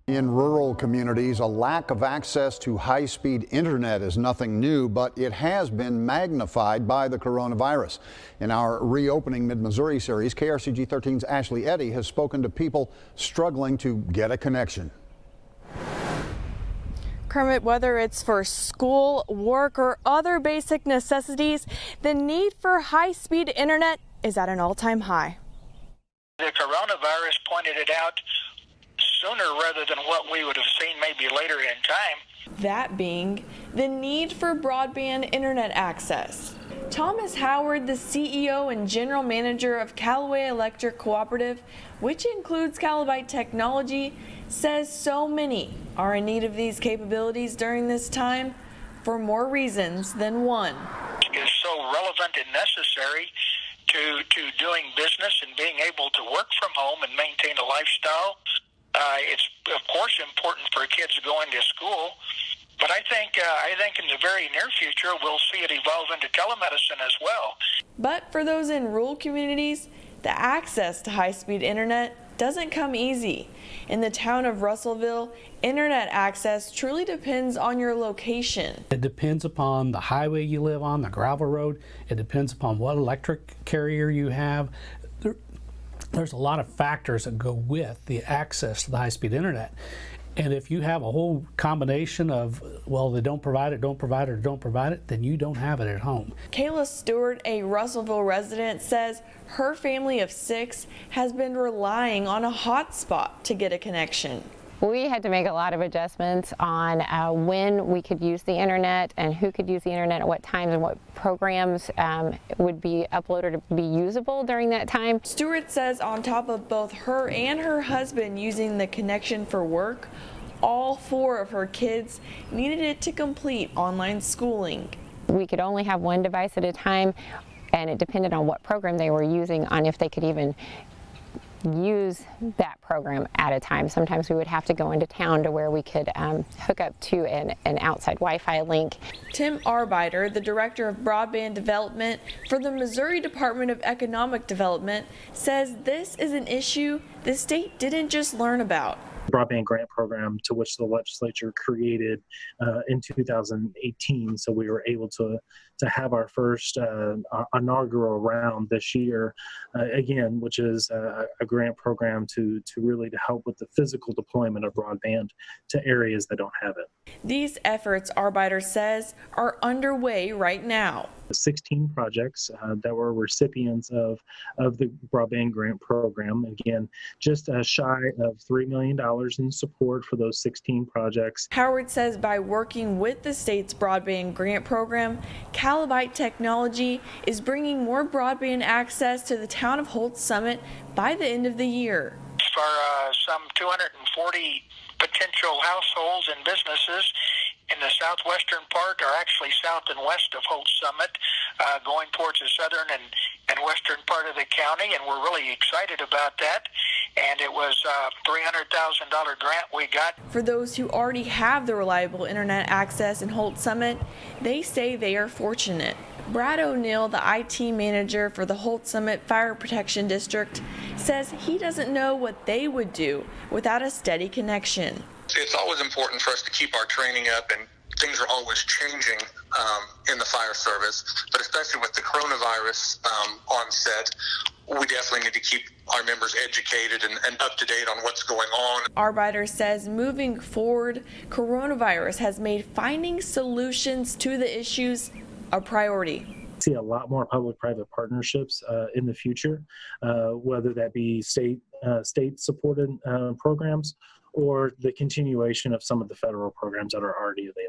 In rural communities, a lack of access to high-speed internet is nothing new, but it has been magnified by the coronavirus. In our Reopening Mid-Missouri series, KRCG 13's Ashley Eddy has spoken to people struggling to get a connection. Kermit, whether it's for school, work, or other basic necessities, the need for high-speed internet is at an all-time high. The coronavirus pointed it out sooner rather than what we would have seen maybe later in time. That being the need for broadband internet access. Thomas Howard, the CEO and general manager of Callaway Electric Cooperative, which includes Calibyte Technology, says so many are in need of these capabilities during this time for more reasons than one. It's so relevant and necessary to doing business and being able to work from home and maintain a lifestyle. It's of course important for kids going to school, but I think in the very near future we'll see it evolve into telemedicine as well. But for those in rural communities, the access to high-speed internet doesn't come easy. In the town of Russellville, internet access truly depends on your location. It depends upon the highway you live on, the gravel road. It depends upon what electric carrier you have. There's a lot of factors that go with the access to the high-speed internet. And if you have a whole combination of, well, they don't provide it, don't provide it, or don't provide it, then you don't have it at home. Kayla Stewart, a Russellville resident, says her family of 6 has been relying on a hotspot to get a connection. We had to make a lot of adjustments on when we could use the internet and who could use the internet at what times and what programs would be uploaded to be usable during that time. Stewart says on top of both her and her husband using the connection for work, all 4 of her kids needed it to complete online schooling. We could only have one device at a time, and it depended on what program they were using on if they could even use that program at a time. Sometimes we would have to go into town to where we could hook up to an outside Wi-Fi link. Tim Arbeiter, the director of broadband development for the Missouri Department of Economic Development, says this is an issue the state didn't just learn about. Broadband grant program to which the legislature created in 2018. So we were able to have our first inaugural round this year, again, which is a grant program to really help with the physical deployment of broadband to areas that don't have it. These efforts, Arbeiter says, are underway right now. 16 projects that were recipients of the broadband grant program. Again, just shy of $3 million in support for those 16 projects. Howard says by working with the state's broadband grant program, Calibyte Technology is bringing more broadband access to the town of Holt Summit by the end of the year. For some 240 potential households and businesses in the southwestern part, or actually south and west of Holt Summit, going towards the southern and western part of the county, and we're really excited about that. And it was a $300,000 grant we got. For those who already have the reliable internet access in Holt Summit, they say they are fortunate. Brad O'Neill, the IT manager for the Holt Summit Fire Protection District, says he doesn't know what they would do without a steady connection. It's always important for us to keep our training up, and things are always changing in the fire service, but especially with the coronavirus onset, we definitely need to keep our members educated and up to date on what's going on. Arbeiter says moving forward, coronavirus has made finding solutions to the issues a priority. See a lot more public-private partnerships in the future, whether that be state-supported programs or the continuation of some of the federal programs that are already available.